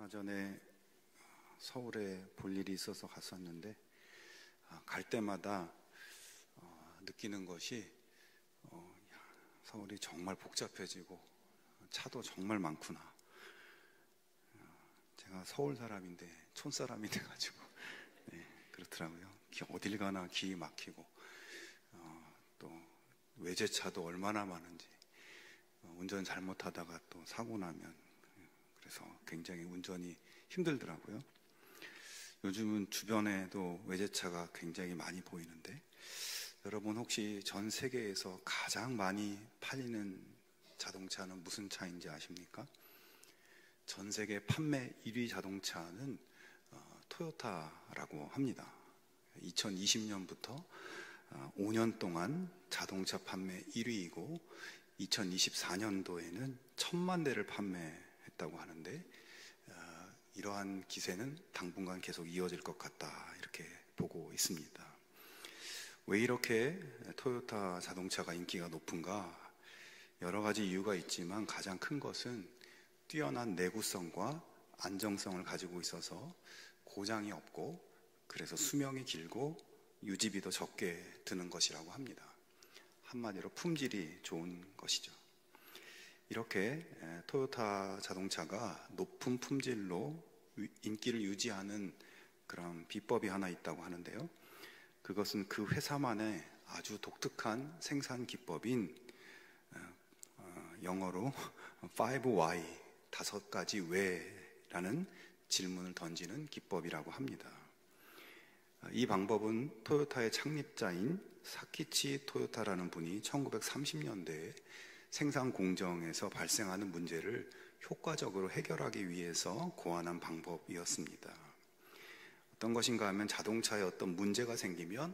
얼마 전에 서울에 볼 일이 있어서 갔었는데 갈 때마다 느끼는 것이 서울이 정말 복잡해지고 차도 정말 많구나. 제가 서울 사람인데 촌사람이 돼가지고 그렇더라고요. 어딜 가나 길이 막히고 또 외제차도 얼마나 많은지, 운전 잘못하다가 또 사고 나면, 그래서 굉장히 운전이 힘들더라고요. 요즘은 주변에도 외제차가 굉장히 많이 보이는데, 여러분 혹시 전 세계에서 가장 많이 팔리는 자동차는 무슨 차인지 아십니까? 전 세계 판매 1위 자동차는 토요타라고 합니다. 2020년부터 5년 동안 자동차 판매 1위이고 2024년도에는 1000만 대를 판매했다고 하는데, 이러한 기세는 당분간 계속 이어질 것 같다, 이렇게 보고 있습니다. 왜 이렇게 토요타 자동차가 인기가 높은가? 여러 가지 이유가 있지만 가장 큰 것은 뛰어난 내구성과 안정성을 가지고 있어서 고장이 없고, 그래서 수명이 길고 유지비도 적게 드는 것이라고 합니다. 한마디로 품질이 좋은 것이죠. 이렇게 토요타 자동차가 높은 품질로 인기를 유지하는 그런 비법이 하나 있다고 하는데요. 그것은 그 회사만의 아주 독특한 생산 기법인 영어로 5Y, 5가지 왜라는 질문을 던지는 기법이라고 합니다. 이 방법은 토요타의 창립자인 사키치 토요타라는 분이 1930년대에 생산 공정에서 발생하는 문제를 효과적으로 해결하기 위해서 고안한 방법이었습니다. 어떤 것인가 하면 자동차에 어떤 문제가 생기면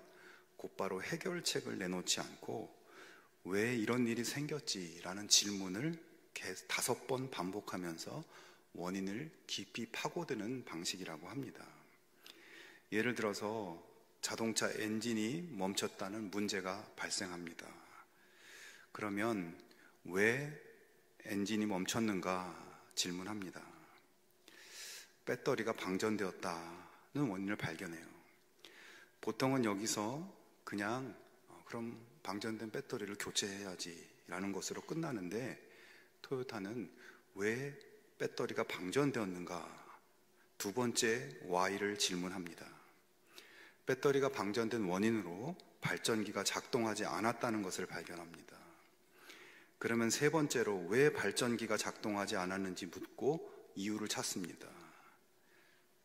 곧바로 해결책을 내놓지 않고 왜 이런 일이 생겼지라는 질문을 5번 반복하면서 원인을 깊이 파고드는 방식이라고 합니다. 예를 들어서 자동차 엔진이 멈췄다는 문제가 발생합니다. 그러면 왜 엔진이 멈췄는가 질문합니다. 배터리가 방전되었다는 원인을 발견해요. 보통은 여기서 그냥 그럼 방전된 배터리를 교체해야지 라는 것으로 끝나는데, 토요타는 왜 배터리가 방전되었는가? 두 번째 Y를 질문합니다. 배터리가 방전된 원인으로 발전기가 작동하지 않았다는 것을 발견합니다. 그러면 세 번째로 왜 발전기가 작동하지 않았는지 묻고 이유를 찾습니다.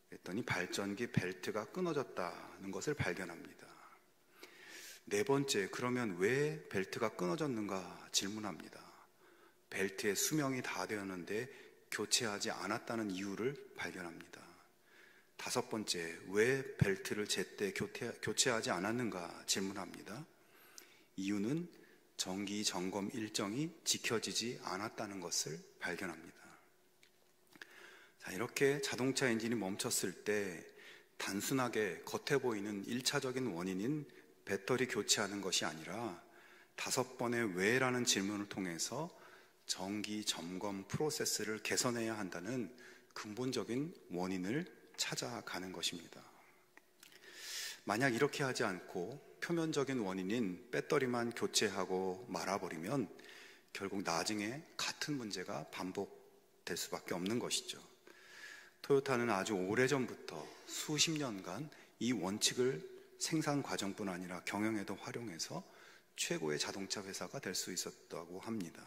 그랬더니 발전기 벨트가 끊어졌다는 것을 발견합니다. 네 번째, 그러면 왜 벨트가 끊어졌는가 질문합니다. 벨트의 수명이 다 되었는데 교체하지 않았다는 이유를 발견합니다. 다섯 번째, 왜 벨트를 제때 교체하지 않았는가 질문합니다. 이유는 정기 점검 일정이 지켜지지 않았다는 것을 발견합니다. 자, 이렇게 자동차 엔진이 멈췄을 때 단순하게 겉에 보이는 1차적인 원인인 배터리 교체하는 것이 아니라 5번의 왜라는 질문을 통해서 정기 점검 프로세스를 개선해야 한다는 근본적인 원인을 찾아가는 것입니다. 만약 이렇게 하지 않고 표면적인 원인인 배터리만 교체하고 말아버리면 결국 나중에 같은 문제가 반복될 수밖에 없는 것이죠. 토요타는 아주 오래전부터 수십 년간 이 원칙을 생산 과정뿐 아니라 경영에도 활용해서 최고의 자동차 회사가 될 수 있었다고 합니다.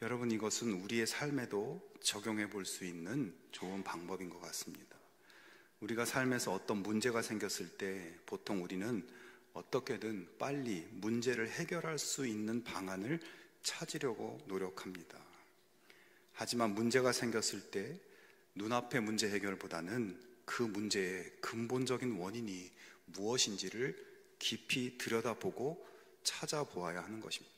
여러분, 이것은 우리의 삶에도 적용해 볼 수 있는 좋은 방법인 것 같습니다. 우리가 삶에서 어떤 문제가 생겼을 때 보통 우리는 어떻게든 빨리 문제를 해결할 수 있는 방안을 찾으려고 노력합니다. 하지만 문제가 생겼을 때 눈앞의 문제 해결보다는 그 문제의 근본적인 원인이 무엇인지를 깊이 들여다보고 찾아보아야 하는 것입니다.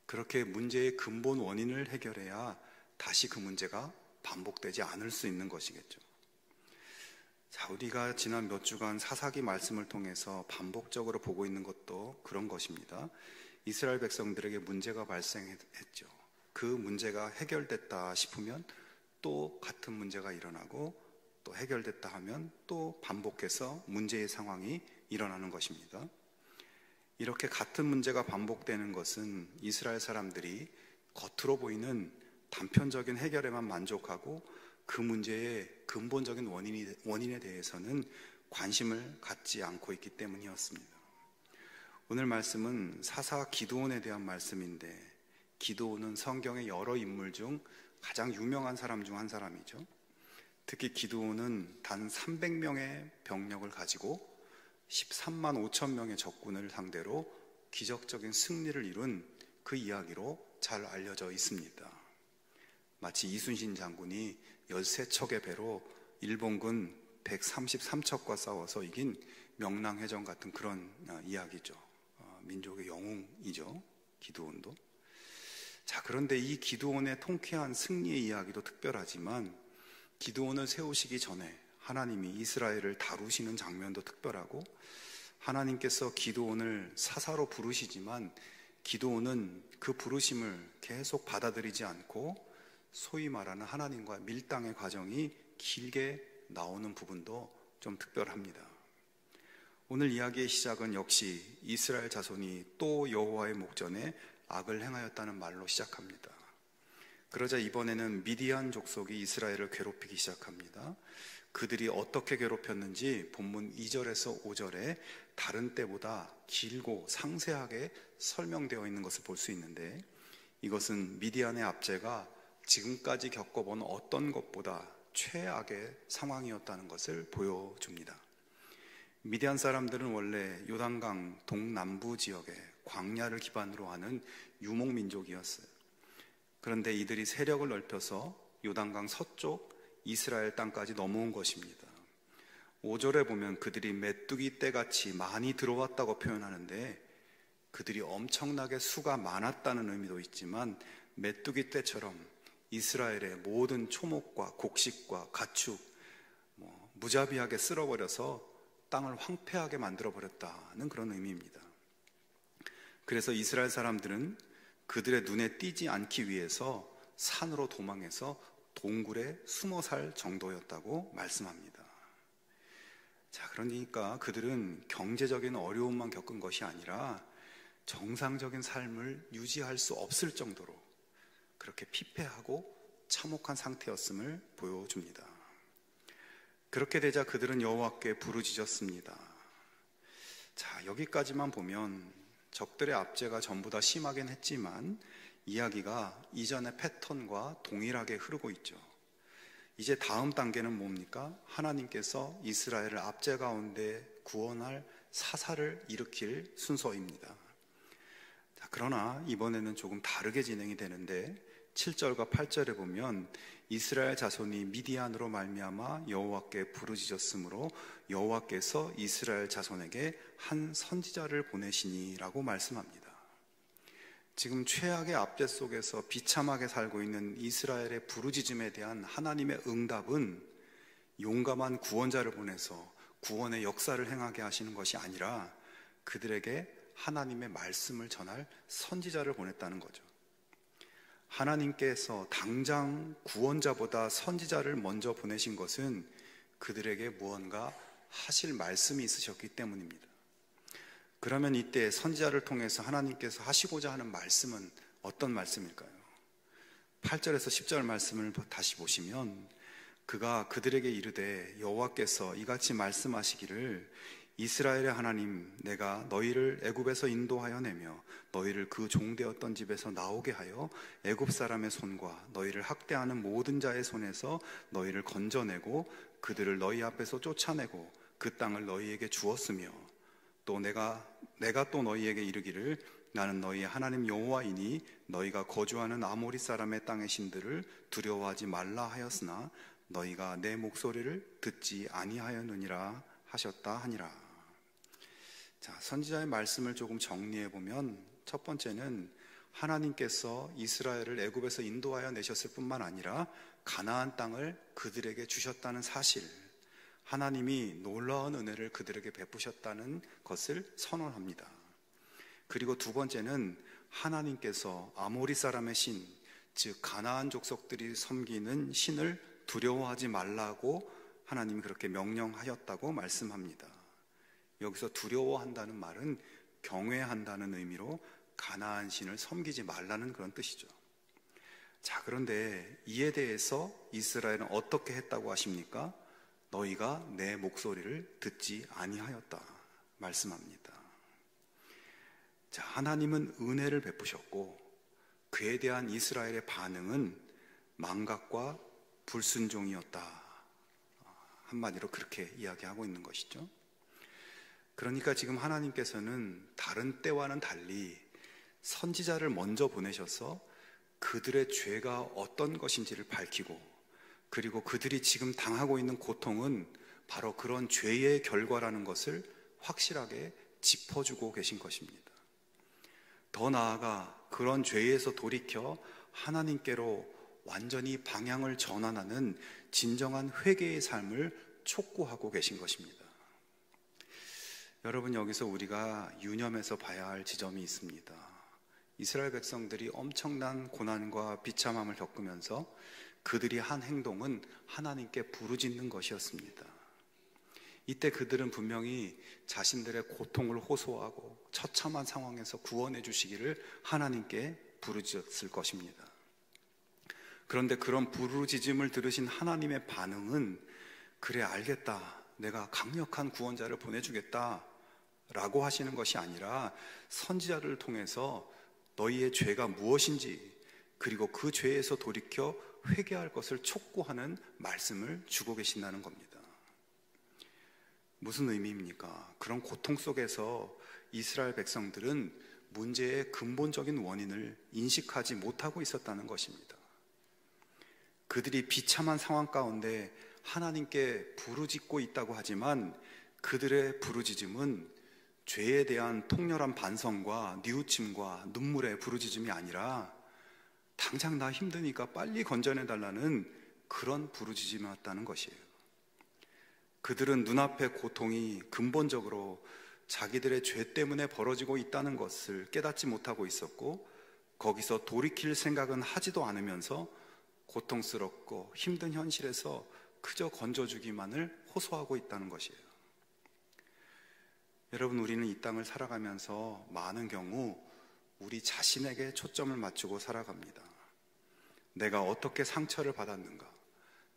그렇게 문제의 근본 원인을 해결해야 다시 그 문제가 반복되지 않을 수 있는 것이겠죠. 자, 우리가 지난 몇 주간 사사기 말씀을 통해서 반복적으로 보고 있는 것도 그런 것입니다. 이스라엘 백성들에게 문제가 발생했죠. 그 문제가 해결됐다 싶으면 또 같은 문제가 일어나고 또 해결됐다 하면 또 반복해서 문제의 상황이 일어나는 것입니다. 이렇게 같은 문제가 반복되는 것은 이스라엘 사람들이 겉으로 보이는 단편적인 해결에만 만족하고 그 문제의 근본적인 원인에 대해서는 관심을 갖지 않고 있기 때문이었습니다. 오늘 말씀은 사사 기드온에 대한 말씀인데, 기드온은 성경의 여러 인물 중 가장 유명한 사람 중 한 사람이죠. 특히 기드온은 단 300명의 병력을 가지고 13만 5천 명의 적군을 상대로 기적적인 승리를 이룬 그 이야기로 잘 알려져 있습니다. 마치 이순신 장군이 13척의 배로 일본군 133척과 싸워서 이긴 명랑해전 같은 그런 이야기죠. 민족의 영웅이죠, 기드온도. 자, 그런데 이 기드온의 통쾌한 승리의 이야기도 특별하지만 기드온을 세우시기 전에 하나님이 이스라엘을 다루시는 장면도 특별하고, 하나님께서 기드온을 사사로 부르시지만 기드온은 그 부르심을 계속 받아들이지 않고 소위 말하는 하나님과 밀당의 과정이 길게 나오는 부분도 좀 특별합니다. 오늘 이야기의 시작은 역시 이스라엘 자손이 또 여호와의 목전에 악을 행하였다는 말로 시작합니다. 그러자 이번에는 미디안 족속이 이스라엘을 괴롭히기 시작합니다. 그들이 어떻게 괴롭혔는지 본문 2절에서 5절에 다른 때보다 길고 상세하게 설명되어 있는 것을 볼 수 있는데, 이것은 미디안의 압제가 지금까지 겪어본 어떤 것보다 최악의 상황이었다는 것을 보여줍니다. 미디안 사람들은 원래 요단강 동남부 지역의 광야를 기반으로 하는 유목민족이었어요. 그런데 이들이 세력을 넓혀서 요단강 서쪽 이스라엘 땅까지 넘어온 것입니다. 5절에 보면 그들이 메뚜기 떼같이 많이 들어왔다고 표현하는데, 그들이 엄청나게 수가 많았다는 의미도 있지만 메뚜기 떼처럼 이스라엘의 모든 초목과 곡식과 가축 무자비하게 쓸어버려서 땅을 황폐하게 만들어버렸다는 그런 의미입니다. 그래서 이스라엘 사람들은 그들의 눈에 띄지 않기 위해서 산으로 도망해서 동굴에 숨어 살 정도였다고 말씀합니다. 자, 그러니까 그들은 경제적인 어려움만 겪은 것이 아니라 정상적인 삶을 유지할 수 없을 정도로 그렇게 피폐하고 참혹한 상태였음을 보여줍니다. 그렇게 되자 그들은 여호와께 부르짖었습니다. 자, 여기까지만 보면 적들의 압제가 전부 다 심하긴 했지만 이야기가 이전의 패턴과 동일하게 흐르고 있죠. 이제 다음 단계는 뭡니까? 하나님께서 이스라엘을 압제 가운데 구원할 사사를 일으킬 순서입니다. 자, 그러나 이번에는 조금 다르게 진행이 되는데 7절과 8절에 보면 이스라엘 자손이 미디안으로 말미암아 여호와께 부르짖었으므로 여호와께서 이스라엘 자손에게 한 선지자를 보내시니라고 말씀합니다. 지금 최악의 압제 속에서 비참하게 살고 있는 이스라엘의 부르짖음에 대한 하나님의 응답은 용감한 구원자를 보내서 구원의 역사를 행하게 하시는 것이 아니라 그들에게 하나님의 말씀을 전할 선지자를 보냈다는 거죠. 하나님께서 당장 구원자보다 선지자를 먼저 보내신 것은 그들에게 무언가 하실 말씀이 있으셨기 때문입니다. 그러면 이때 선지자를 통해서 하나님께서 하시고자 하는 말씀은 어떤 말씀일까요? 8절에서 10절 말씀을 다시 보시면 그가 그들에게 이르되 여호와께서 이같이 말씀하시기를 이스라엘의 하나님, 내가 너희를 애굽에서 인도하여 내며 너희를 그 종되었던 집에서 나오게 하여 애굽 사람의 손과 너희를 학대하는 모든 자의 손에서 너희를 건져내고 그들을 너희 앞에서 쫓아내고 그 땅을 너희에게 주었으며 또 내가 또 너희에게 이르기를 나는 너희의 하나님 여호와이니 너희가 거주하는 아모리 사람의 땅의 신들을 두려워하지 말라 하였으나 너희가 내 목소리를 듣지 아니하였느니라 하셨다 하니라. 자, 선지자의 말씀을 조금 정리해 보면 첫 번째는 하나님께서 이스라엘을 애굽에서 인도하여 내셨을 뿐만 아니라 가나안 땅을 그들에게 주셨다는 사실, 하나님이 놀라운 은혜를 그들에게 베푸셨다는 것을 선언합니다. 그리고 두 번째는 하나님께서 아모리 사람의 신, 즉 가나안 족속들이 섬기는 신을 두려워하지 말라고 하나님이 그렇게 명령하였다고 말씀합니다. 여기서 두려워한다는 말은 경외한다는 의미로 가나안 신을 섬기지 말라는 그런 뜻이죠. 자, 그런데 이에 대해서 이스라엘은 어떻게 했다고 하십니까? 너희가 내 목소리를 듣지 아니하였다 말씀합니다. 자, 하나님은 은혜를 베푸셨고 그에 대한 이스라엘의 반응은 망각과 불순종이었다. 한마디로 그렇게 이야기하고 있는 것이죠. 그러니까 지금 하나님께서는 다른 때와는 달리 선지자를 먼저 보내셔서 그들의 죄가 어떤 것인지를 밝히고, 그리고 그들이 지금 당하고 있는 고통은 바로 그런 죄의 결과라는 것을 확실하게 짚어주고 계신 것입니다. 더 나아가 그런 죄에서 돌이켜 하나님께로 완전히 방향을 전환하는 진정한 회개의 삶을 촉구하고 계신 것입니다. 여러분, 여기서 우리가 유념해서 봐야 할 지점이 있습니다. 이스라엘 백성들이 엄청난 고난과 비참함을 겪으면서 그들이 한 행동은 하나님께 부르짖는 것이었습니다. 이때 그들은 분명히 자신들의 고통을 호소하고 처참한 상황에서 구원해 주시기를 하나님께 부르짖었을 것입니다. 그런데 그런 부르짖음을 들으신 하나님의 반응은 그래, 알겠다, 내가 강력한 구원자를 보내주겠다 라고 하시는 것이 아니라 선지자를 통해서 너희의 죄가 무엇인지, 그리고 그 죄에서 돌이켜 회개할 것을 촉구하는 말씀을 주고 계신다는 겁니다. 무슨 의미입니까? 그런 고통 속에서 이스라엘 백성들은 문제의 근본적인 원인을 인식하지 못하고 있었다는 것입니다. 그들이 비참한 상황 가운데 하나님께 부르짖고 있다고 하지만 그들의 부르짖음은 죄에 대한 통렬한 반성과 뉘우침과 눈물의 부르짖음이 아니라 당장 나 힘드니까 빨리 건져내달라는 그런 부르짖음이었다는 것이에요. 그들은 눈앞의 고통이 근본적으로 자기들의 죄 때문에 벌어지고 있다는 것을 깨닫지 못하고 있었고, 거기서 돌이킬 생각은 하지도 않으면서 고통스럽고 힘든 현실에서 그저 건져주기만을 호소하고 있다는 것이에요. 여러분, 우리는 이 땅을 살아가면서 많은 경우 우리 자신에게 초점을 맞추고 살아갑니다. 내가 어떻게 상처를 받았는가,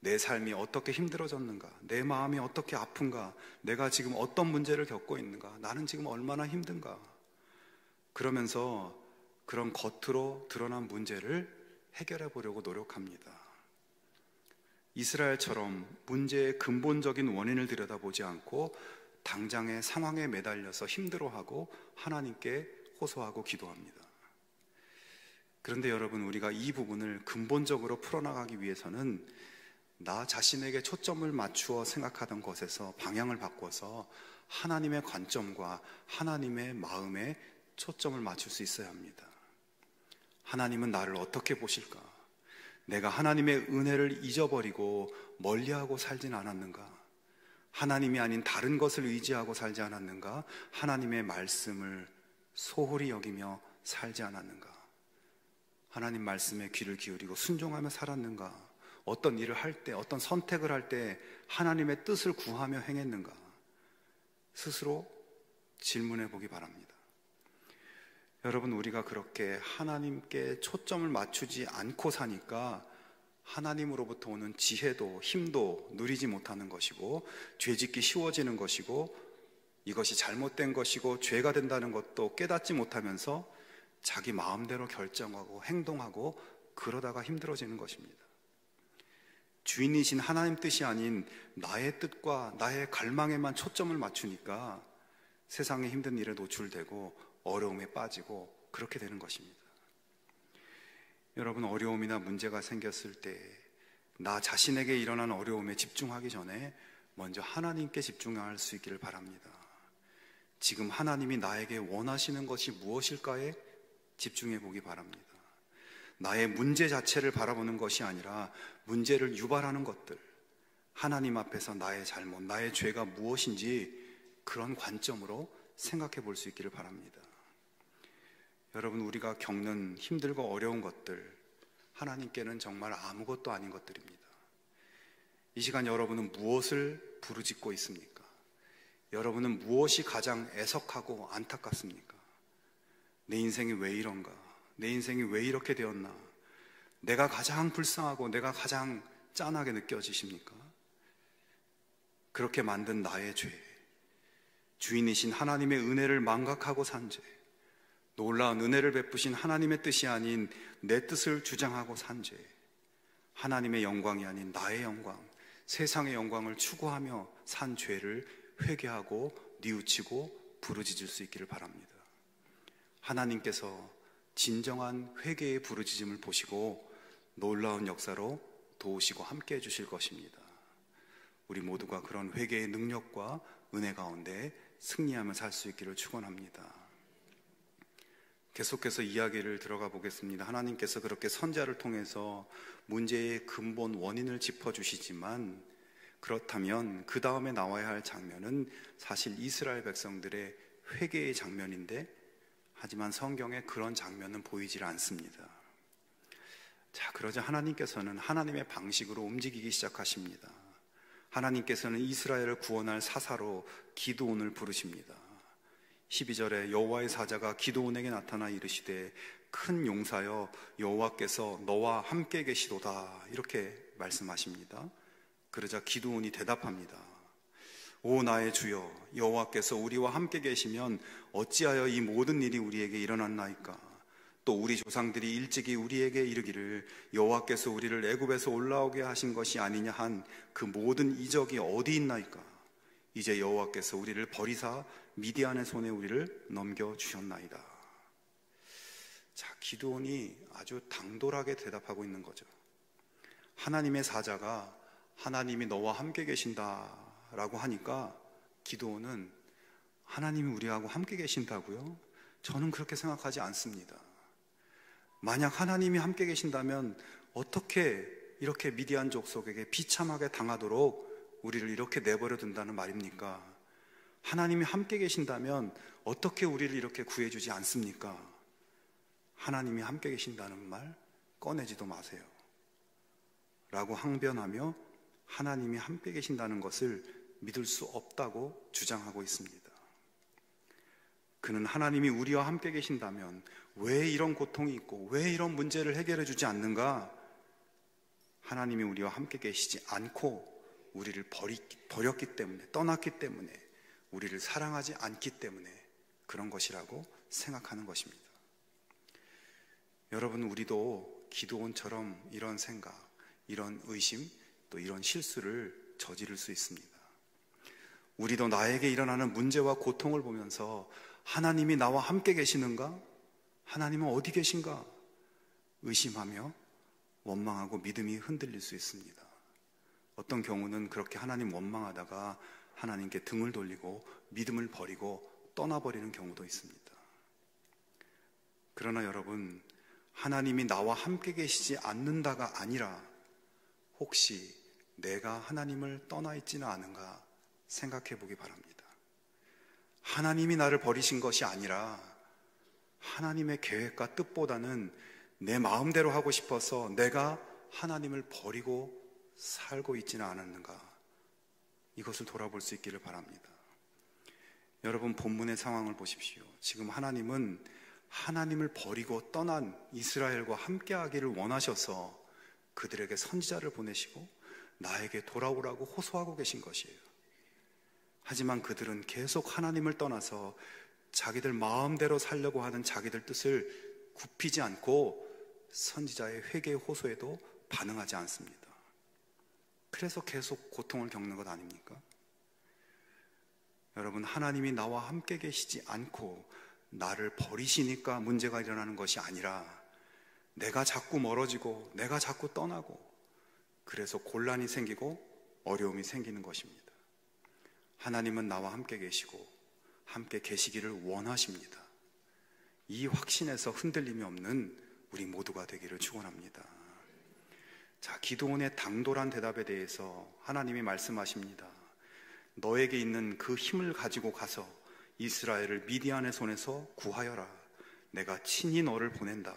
내 삶이 어떻게 힘들어졌는가, 내 마음이 어떻게 아픈가, 내가 지금 어떤 문제를 겪고 있는가, 나는 지금 얼마나 힘든가, 그러면서 그런 겉으로 드러난 문제를 해결해 보려고 노력합니다. 이스라엘처럼 문제의 근본적인 원인을 들여다보지 않고 당장의 상황에 매달려서 힘들어하고 하나님께 호소하고 기도합니다. 그런데 여러분, 우리가 이 부분을 근본적으로 풀어나가기 위해서는 나 자신에게 초점을 맞추어 생각하던 것에서 방향을 바꿔서 하나님의 관점과 하나님의 마음에 초점을 맞출 수 있어야 합니다. 하나님은 나를 어떻게 보실까? 내가 하나님의 은혜를 잊어버리고 멀리하고 살진 않았는가? 하나님이 아닌 다른 것을 의지하고 살지 않았는가? 하나님의 말씀을 소홀히 여기며 살지 않았는가? 하나님 말씀에 귀를 기울이고 순종하며 살았는가? 어떤 일을 할 때, 어떤 선택을 할 때 하나님의 뜻을 구하며 행했는가? 스스로 질문해 보기 바랍니다. 여러분, 우리가 그렇게 하나님께 초점을 맞추지 않고 사니까 하나님으로부터 오는 지혜도 힘도 누리지 못하는 것이고, 죄짓기 쉬워지는 것이고, 이것이 잘못된 것이고 죄가 된다는 것도 깨닫지 못하면서 자기 마음대로 결정하고 행동하고 그러다가 힘들어지는 것입니다. 주인이신 하나님 뜻이 아닌 나의 뜻과 나의 갈망에만 초점을 맞추니까 세상의 힘든 일에 노출되고 어려움에 빠지고 그렇게 되는 것입니다. 여러분, 어려움이나 문제가 생겼을 때 나 자신에게 일어난 어려움에 집중하기 전에 먼저 하나님께 집중할 수 있기를 바랍니다. 지금 하나님이 나에게 원하시는 것이 무엇일까에 집중해 보기 바랍니다. 나의 문제 자체를 바라보는 것이 아니라 문제를 유발하는 것들, 하나님 앞에서 나의 잘못, 나의 죄가 무엇인지 그런 관점으로 생각해 볼 수 있기를 바랍니다. 여러분, 우리가 겪는 힘들고 어려운 것들, 하나님께는 정말 아무것도 아닌 것들입니다. 이 시간 여러분은 무엇을 부르짖고 있습니까? 여러분은 무엇이 가장 애석하고 안타깝습니까? 내 인생이 왜 이런가? 내 인생이 왜 이렇게 되었나? 내가 가장 불쌍하고 내가 가장 짠하게 느껴지십니까? 그렇게 만든 나의 죄, 주인이신 하나님의 은혜를 망각하고 산 죄, 놀라운 은혜를 베푸신 하나님의 뜻이 아닌 내 뜻을 주장하고 산 죄, 하나님의 영광이 아닌 나의 영광, 세상의 영광을 추구하며 산 죄를 회개하고 뉘우치고 부르짖을 수 있기를 바랍니다. 하나님께서 진정한 회개의 부르짖음을 보시고 놀라운 역사로 도우시고 함께 해주실 것입니다. 우리 모두가 그런 회개의 능력과 은혜 가운데 승리하며 살 수 있기를 축원합니다. 계속해서 이야기를 들어가 보겠습니다. 하나님께서 그렇게 선지자를 통해서 문제의 근본 원인을 짚어주시지만, 그렇다면 그 다음에 나와야 할 장면은 사실 이스라엘 백성들의 회개의 장면인데, 하지만 성경에 그런 장면은 보이질 않습니다. 자, 그러자 하나님께서는 하나님의 방식으로 움직이기 시작하십니다. 하나님께서는 이스라엘을 구원할 사사로 기드온을 부르십니다. 12절에 여호와의 사자가 기드온에게 나타나 이르시되 큰 용사여 여호와께서 너와 함께 계시도다, 이렇게 말씀하십니다. 그러자 기드온이 대답합니다. 오 나의 주여, 여호와께서 우리와 함께 계시면 어찌하여 이 모든 일이 우리에게 일어났나이까? 또 우리 조상들이 일찍이 우리에게 이르기를 여호와께서 우리를 애굽에서 올라오게 하신 것이 아니냐 한 그 모든 이적이 어디 있나이까? 이제 여호와께서 우리를 버리사 미디안의 손에 우리를 넘겨주셨나이다. 자, 기드온이 아주 당돌하게 대답하고 있는 거죠. 하나님의 사자가 하나님이 너와 함께 계신다라고 하니까 기드온은 하나님이 우리하고 함께 계신다고요? 저는 그렇게 생각하지 않습니다. 만약 하나님이 함께 계신다면 어떻게 이렇게 미디안 족속에게 비참하게 당하도록 우리를 이렇게 내버려 둔다는 말입니까? 하나님이 함께 계신다면 어떻게 우리를 이렇게 구해주지 않습니까? 하나님이 함께 계신다는 말 꺼내지도 마세요 라고 항변하며 하나님이 함께 계신다는 것을 믿을 수 없다고 주장하고 있습니다. 그는 하나님이 우리와 함께 계신다면 왜 이런 고통이 있고 왜 이런 문제를 해결해 주지 않는가? 하나님이 우리와 함께 계시지 않고 우리를 버렸기 때문에, 떠났기 때문에, 우리를 사랑하지 않기 때문에 그런 것이라고 생각하는 것입니다. 여러분, 우리도 기드온처럼 이런 생각, 이런 의심, 또 이런 실수를 저지를 수 있습니다. 우리도 나에게 일어나는 문제와 고통을 보면서 하나님이 나와 함께 계시는가? 하나님은 어디 계신가? 의심하며 원망하고 믿음이 흔들릴 수 있습니다. 어떤 경우는 그렇게 하나님 원망하다가 하나님께 등을 돌리고 믿음을 버리고 떠나버리는 경우도 있습니다. 그러나 여러분, 하나님이 나와 함께 계시지 않는다가 아니라 혹시 내가 하나님을 떠나 있지는 않은가 생각해 보기 바랍니다. 하나님이 나를 버리신 것이 아니라 하나님의 계획과 뜻보다는 내 마음대로 하고 싶어서 내가 하나님을 버리고 살고 있지는 않았는가, 이것을 돌아볼 수 있기를 바랍니다. 여러분, 본문의 상황을 보십시오. 지금 하나님은 하나님을 버리고 떠난 이스라엘과 함께하기를 원하셔서 그들에게 선지자를 보내시고 나에게 돌아오라고 호소하고 계신 것이에요. 하지만 그들은 계속 하나님을 떠나서 자기들 마음대로 살려고 하는 자기들 뜻을 굽히지 않고 선지자의 회개 호소에도 반응하지 않습니다. 그래서 계속 고통을 겪는 것 아닙니까? 여러분, 하나님이 나와 함께 계시지 않고 나를 버리시니까 문제가 일어나는 것이 아니라 내가 자꾸 멀어지고 내가 자꾸 떠나고 그래서 곤란이 생기고 어려움이 생기는 것입니다. 하나님은 나와 함께 계시고 함께 계시기를 원하십니다. 이 확신에서 흔들림이 없는 우리 모두가 되기를 축원합니다. 자, 기드온의 당돌한 대답에 대해서 하나님이 말씀하십니다. 너에게 있는 그 힘을 가지고 가서 이스라엘을 미디안의 손에서 구하여라. 내가 친히 너를 보낸다.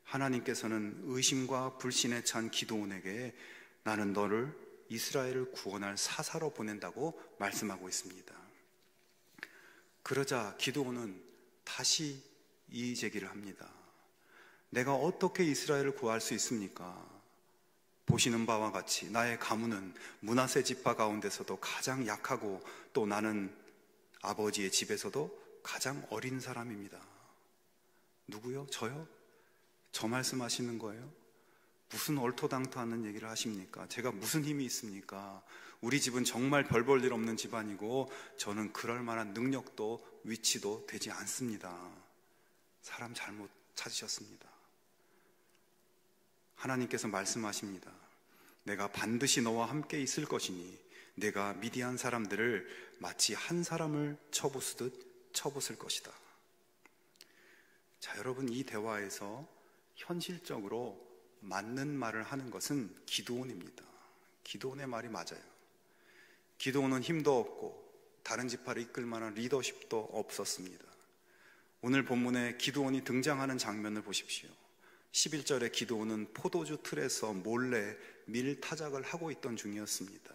하나님께서는 의심과 불신에 찬 기드온에게 나는 너를 이스라엘을 구원할 사사로 보낸다고 말씀하고 있습니다. 그러자 기드온은 다시 이의 제기를 합니다. 내가 어떻게 이스라엘을 구할 수 있습니까? 보시는 바와 같이 나의 가문은 므낫세 지파 가운데서도 가장 약하고 또 나는 아버지의 집에서도 가장 어린 사람입니다. 누구요? 저요? 저 말씀하시는 거예요? 무슨 얼토당토하는 얘기를 하십니까? 제가 무슨 힘이 있습니까? 우리 집은 정말 별 볼 일 없는 집안이고 저는 그럴 만한 능력도 위치도 되지 않습니다. 사람 잘못 찾으셨습니다. 하나님께서 말씀하십니다. 내가 반드시 너와 함께 있을 것이니 내가 미디안 사람들을 마치 한 사람을 쳐부수듯 쳐부술 것이다. 자, 여러분, 이 대화에서 현실적으로 맞는 말을 하는 것은 기드온입니다. 기드온의 말이 맞아요. 기드온은 힘도 없고 다른 지파를 이끌 만한 리더십도 없었습니다. 오늘 본문에 기드온이 등장하는 장면을 보십시오. 11절에 기드온은 포도주 틀에서 몰래 밀타작을 하고 있던 중이었습니다.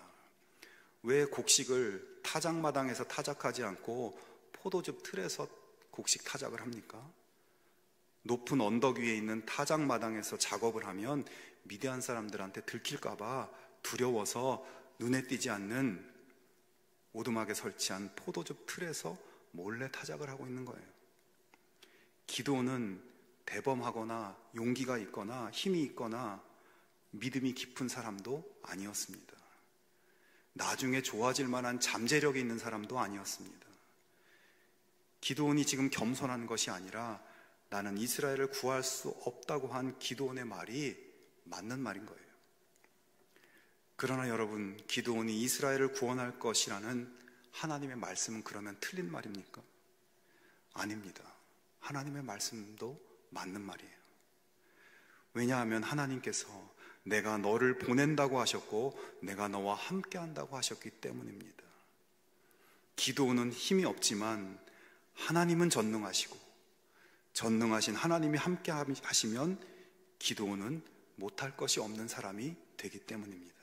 왜 곡식을 타작마당에서 타작하지 않고 포도주 틀에서 곡식 타작을 합니까? 높은 언덕 위에 있는 타작마당에서 작업을 하면 미디안 사람들한테 들킬까봐 두려워서 눈에 띄지 않는 오두막에 설치한 포도주 틀에서 몰래 타작을 하고 있는 거예요. 기드온은 대범하거나 용기가 있거나 힘이 있거나 믿음이 깊은 사람도 아니었습니다. 나중에 좋아질 만한 잠재력이 있는 사람도 아니었습니다. 기드온이 지금 겸손한 것이 아니라 나는 이스라엘을 구할 수 없다고 한 기드온의 말이 맞는 말인 거예요. 그러나 여러분, 기드온이 이스라엘을 구원할 것이라는 하나님의 말씀은 그러면 틀린 말입니까? 아닙니다. 하나님의 말씀도 맞는 말이에요. 왜냐하면 하나님께서 내가 너를 보낸다고 하셨고 내가 너와 함께 한다고 하셨기 때문입니다. 기드온은 힘이 없지만 하나님은 전능하시고 전능하신 하나님이 함께 하시면 기드온은 못할 것이 없는 사람이 되기 때문입니다.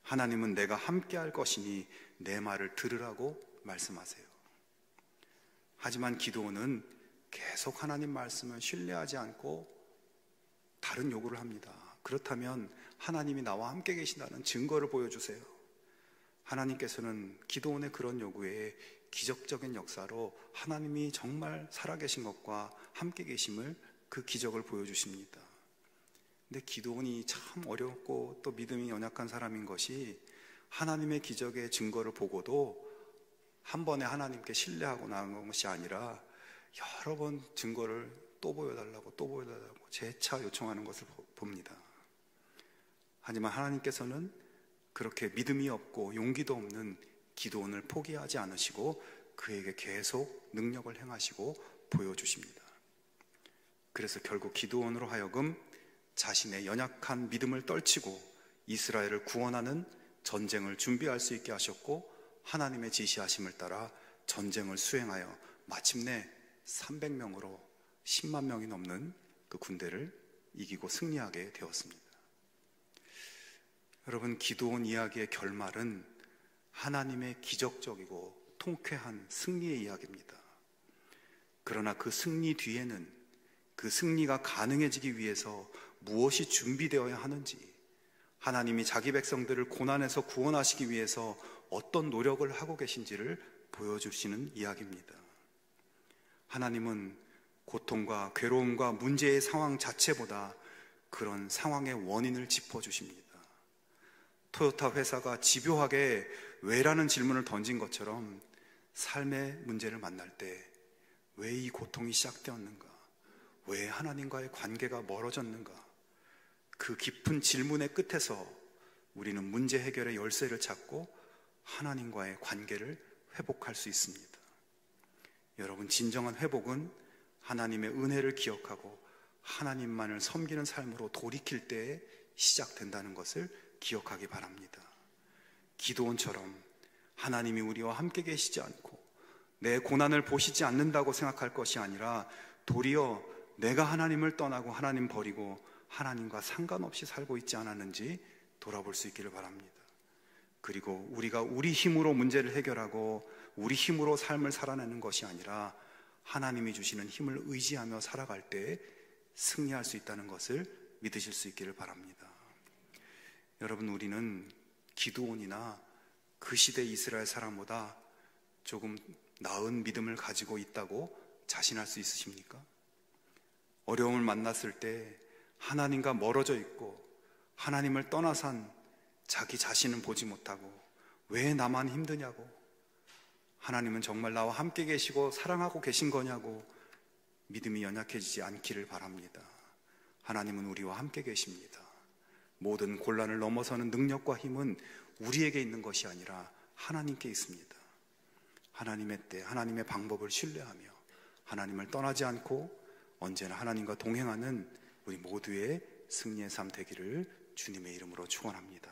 하나님은 내가 함께 할 것이니 내 말을 들으라고 말씀하세요. 하지만 기드온은 계속 하나님 말씀을 신뢰하지 않고 다른 요구를 합니다. 그렇다면 하나님이 나와 함께 계신다는 증거를 보여주세요. 하나님께서는 기드온의 그런 요구에 기적적인 역사로 하나님이 정말 살아계신 것과 함께 계심을, 그 기적을 보여주십니다. 근데 기드온이 참 어렵고 또 믿음이 연약한 사람인 것이 하나님의 기적의 증거를 보고도 한 번에 하나님께 신뢰하고 나간 것이 아니라 여러 번 증거를 또 보여달라고 재차 요청하는 것을 봅니다. 하지만 하나님께서는 그렇게 믿음이 없고 용기도 없는 기드온을 포기하지 않으시고 그에게 계속 능력을 행하시고 보여주십니다. 그래서 결국 기드온으로 하여금 자신의 연약한 믿음을 떨치고 이스라엘을 구원하는 전쟁을 준비할 수 있게 하셨고 하나님의 지시하심을 따라 전쟁을 수행하여 마침내 300명으로 10만 명이 넘는 그 군대를 이기고 승리하게 되었습니다. 여러분, 기드온 이야기의 결말은 하나님의 기적적이고 통쾌한 승리의 이야기입니다. 그러나 그 승리 뒤에는 그 승리가 가능해지기 위해서 무엇이 준비되어야 하는지, 하나님이 자기 백성들을 고난에서 구원하시기 위해서 어떤 노력을 하고 계신지를 보여주시는 이야기입니다. 하나님은 고통과 괴로움과 문제의 상황 자체보다 그런 상황의 원인을 짚어주십니다. 토요타 회사가 집요하게 왜라는 질문을 던진 것처럼 삶의 문제를 만날 때 왜 이 고통이 시작되었는가? 왜 하나님과의 관계가 멀어졌는가? 그 깊은 질문의 끝에서 우리는 문제 해결의 열쇠를 찾고 하나님과의 관계를 회복할 수 있습니다. 여러분, 진정한 회복은 하나님의 은혜를 기억하고 하나님만을 섬기는 삶으로 돌이킬 때에 시작된다는 것을 기억하기 바랍니다. 기드온처럼 하나님이 우리와 함께 계시지 않고 내 고난을 보시지 않는다고 생각할 것이 아니라 도리어 내가 하나님을 떠나고 하나님 버리고 하나님과 상관없이 살고 있지 않았는지 돌아볼 수 있기를 바랍니다. 그리고 우리가 우리 힘으로 문제를 해결하고 우리 힘으로 삶을 살아내는 것이 아니라 하나님이 주시는 힘을 의지하며 살아갈 때 승리할 수 있다는 것을 믿으실 수 있기를 바랍니다. 여러분, 우리는 기드온이나 그 시대 이스라엘 사람보다 조금 나은 믿음을 가지고 있다고 자신할 수 있으십니까? 어려움을 만났을 때 하나님과 멀어져 있고 하나님을 떠나선 자기 자신은 보지 못하고 왜 나만 힘드냐고, 하나님은 정말 나와 함께 계시고 사랑하고 계신 거냐고 믿음이 연약해지지 않기를 바랍니다. 하나님은 우리와 함께 계십니다. 모든 곤란을 넘어서는 능력과 힘은 우리에게 있는 것이 아니라 하나님께 있습니다. 하나님의 때, 하나님의 방법을 신뢰하며 하나님을 떠나지 않고 언제나 하나님과 동행하는 우리 모두의 승리의 삶 되기를 주님의 이름으로 축원합니다.